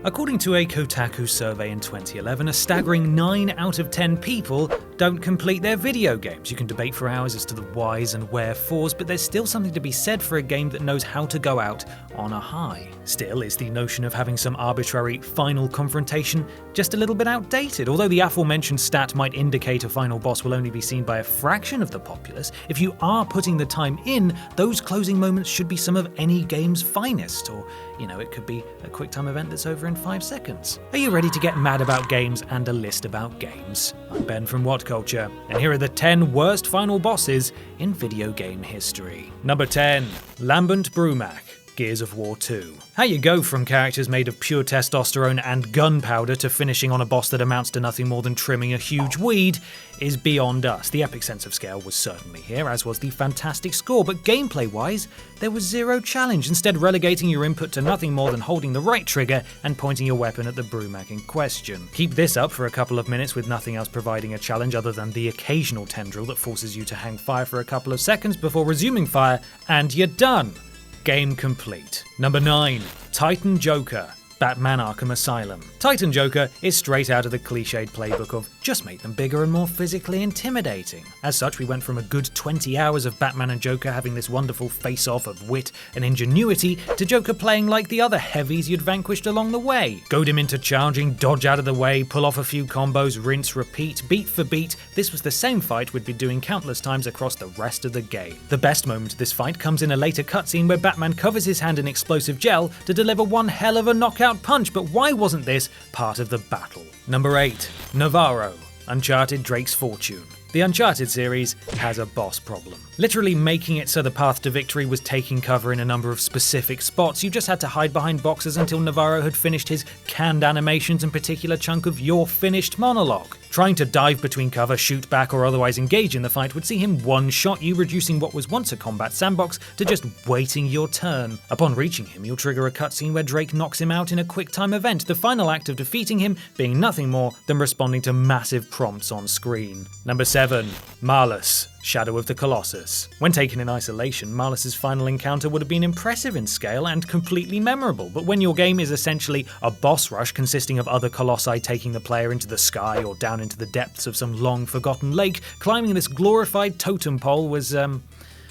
According to a Kotaku survey in 2011, a staggering 9 out of 10 people don't complete their video games. You can debate for hours as to the whys and wherefores, but there's still something to be said for a game that knows how to go out on a high. Still, is the notion of having some arbitrary final confrontation just a little bit outdated? Although the aforementioned stat might indicate a final boss will only be seen by a fraction of the populace, if you are putting the time in, those closing moments should be some of any game's finest, or, it could be a quick time event that's over in 5 seconds. Are you ready to get mad about games and a list about games? I'm Ben from What Culture, and here are the 10 worst final bosses in video game history. Number 10. LAMBENT BRUMAK, Gears of War 2. How you go from characters made of pure testosterone and gunpowder to finishing on a boss that amounts to nothing more than trimming a huge weed is beyond us. The epic sense of scale was certainly here, as was the fantastic score, but gameplay-wise, there was zero challenge, instead relegating your input to nothing more than holding the right trigger and pointing your weapon at the BRUMAK in question. Keep this up for a couple of minutes with nothing else providing a challenge other than the occasional tendril that forces you to hang fire for a couple of seconds before resuming fire, and you're done. Game complete. Number 9. Titan Joker, Batman Arkham Asylum. Titan Joker is straight out of the cliched playbook of just make them bigger and more physically intimidating. As such, we went from a good 20 hours of Batman and Joker having this wonderful face-off of wit and ingenuity to Joker playing like the other heavies you'd vanquished along the way. Goad him into charging, dodge out of the way, pull off a few combos, rinse, repeat, beat for beat. This was the same fight we'd be doing countless times across the rest of the game. The best moment of this fight comes in a later cutscene where Batman covers his hand in explosive gel to deliver one hell of a knockout punch, but why wasn't this part of the battle? Number 8. Navarro, Uncharted Drake's Fortune. The Uncharted series has a boss problem. Literally making it so the path to victory was taking cover in a number of specific spots. You just had to hide behind boxes until Navarro had finished his canned animations and particular chunk of your finished monologue. Trying to dive between cover, shoot back, or otherwise engage in the fight would see him one-shot you, reducing what was once a combat sandbox to just waiting your turn. Upon reaching him, you'll trigger a cutscene where Drake knocks him out in a quick-time event, the final act of defeating him being nothing more than responding to massive prompts on screen. Number 7. MALUS, Shadow of the Colossus. When taken in isolation, Malus's final encounter would have been impressive in scale and completely memorable, but when your game is essentially a boss rush consisting of other colossi taking the player into the sky or down into the depths of some long-forgotten lake, climbing this glorified totem pole was a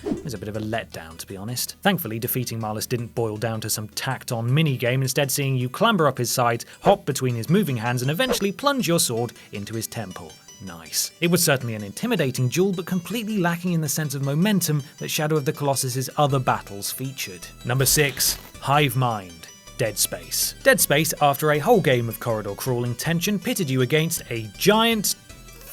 bit of a letdown, to be honest. Thankfully, defeating Malus didn't boil down to some tacked-on minigame, instead seeing you clamber up his sides, hop between his moving hands, and eventually plunge your sword into his temple. Nice. It was certainly an intimidating duel, but completely lacking in the sense of momentum that Shadow of the Colossus' other battles featured. Number 6. Hive Mind, Dead Space. Dead Space, after a whole game of corridor crawling tension, pitted you against a giant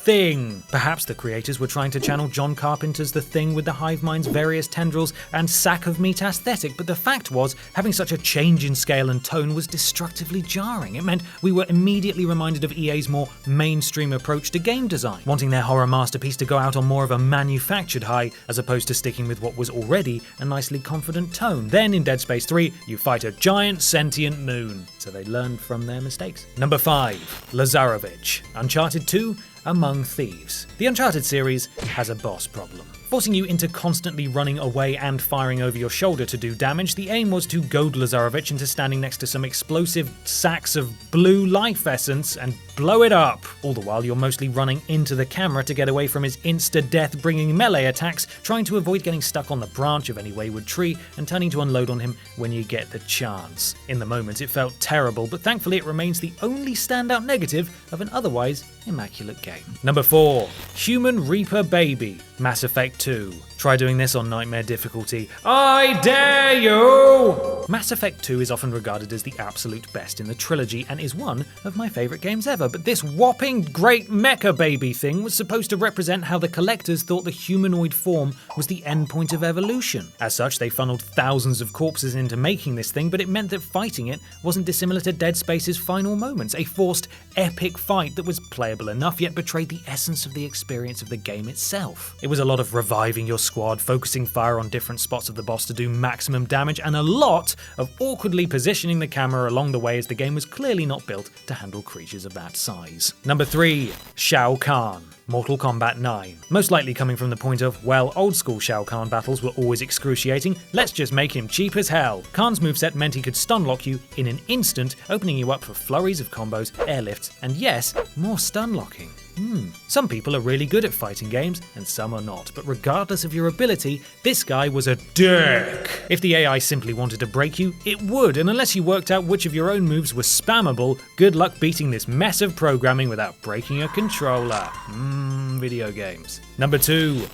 thing. Perhaps the creators were trying to channel John Carpenter's The Thing with the hive mind's various tendrils and sack of meat aesthetic, but the fact was, having such a change in scale and tone was destructively jarring. It meant we were immediately reminded of EA's more mainstream approach to game design, wanting their horror masterpiece to go out on more of a manufactured high, as opposed to sticking with what was already a nicely confident tone. Then in Dead Space 3, you fight a giant sentient moon, so they learned from their mistakes. Number 5. LAZAREVIC, Uncharted 2, Among Thieves. The Uncharted series has a boss problem. Forcing you into constantly running away and firing over your shoulder to do damage, the aim was to goad LAZAREVIC into standing next to some explosive sacks of blue life essence and blow it up. All the while you're mostly running into the camera to get away from his insta-death bringing melee attacks, trying to avoid getting stuck on the branch of any wayward tree and turning to unload on him when you get the chance. In the moment it felt terrible, but thankfully it remains the only standout negative of an otherwise immaculate game. Number 4. Human Reaper Baby, Mass Effect 2. Try doing this on Nightmare difficulty. I dare you! Mass Effect 2 is often regarded as the absolute best in the trilogy and is one of my favourite games ever, but this whopping great mecha baby thing was supposed to represent how the collectors thought the humanoid form was the endpoint of evolution. As such, they funneled thousands of corpses into making this thing, but it meant that fighting it wasn't dissimilar to Dead Space's final moments, a forced, epic fight that was playable enough yet betrayed the essence of the experience of the game itself. It was a lot of reviving your squad, focusing fire on different spots of the boss to do maximum damage, and a lot of awkwardly positioning the camera along the way, as the game was clearly not built to handle creatures of that size. Number 3. SHAO KAHN. Mortal Kombat 9. Most likely coming from the point of, well, old school SHAO KAHN battles were always excruciating, let's just make him cheap as hell. Kahn's moveset meant he could stun lock you in an instant, opening you up for flurries of combos, airlifts, and yes, more stun locking. Some people are really good at fighting games, and some are not, but regardless of your ability, this guy was a dick. If the AI simply wanted to break you, it would, and unless you worked out which of your own moves were spammable, good luck beating this mess of programming without breaking a controller. Video games. Number 2.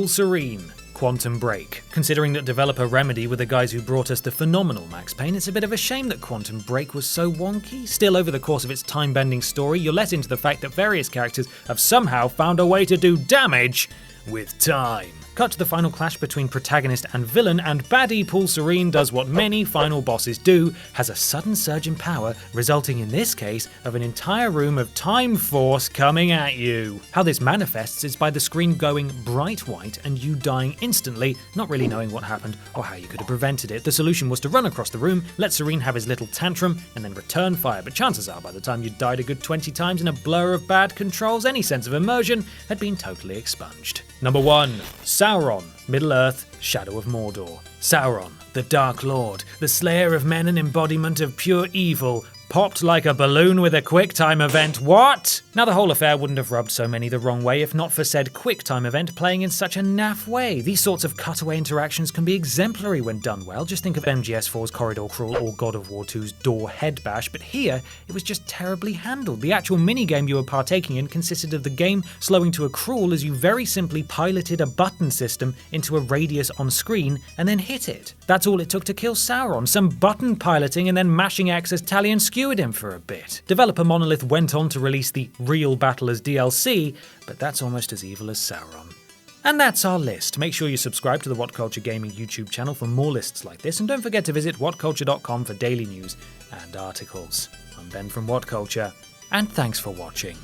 SERENE. Quantum Break. Considering that developer Remedy were the guys who brought us the phenomenal Max Payne, it's a bit of a shame that Quantum Break was so wonky. Still, over the course of its time-bending story, you're let into the fact that various characters have somehow found a way to do damage with time. Cut to the final clash between protagonist and villain, and baddie SERENE does what many final bosses do, has a sudden surge in power, resulting in this case of an entire room of time force coming at you. How this manifests is by the screen going bright white and you dying instantly, not really knowing what happened or how you could have prevented it. The solution was to run across the room, let SERENE have his little tantrum, and then return fire, but chances are by the time you'd died a good 20 times in a blur of bad controls, any sense of immersion had been totally expunged. Number 1. SAURON. Middle-earth, Shadow of Mordor. Sauron, the Dark Lord, the slayer of men and embodiment of pure evil, popped like a balloon with a QuickTime event. What? Now, the whole affair wouldn't have rubbed so many the wrong way if not for said QuickTime event playing in such a naff way. These sorts of cutaway interactions can be exemplary when done well. Just think of MGS4's Corridor Crawl or God of War 2's Door Head Bash, but here it was just terribly handled. The actual minigame you were partaking in consisted of the game slowing to a crawl as you very simply piloted a button system into a radius on screen and then hit it. That's all it took to kill Sauron, some button piloting and then mashing X as Talion skewered him for a bit. Developer Monolith went on to release the Real Battle as DLC, but that's almost as evil as Sauron. And that's our list. Make sure you subscribe to the What Culture Gaming YouTube channel for more lists like this, and don't forget to visit whatculture.com for daily news and articles. I'm Ben from What Culture, and thanks for watching.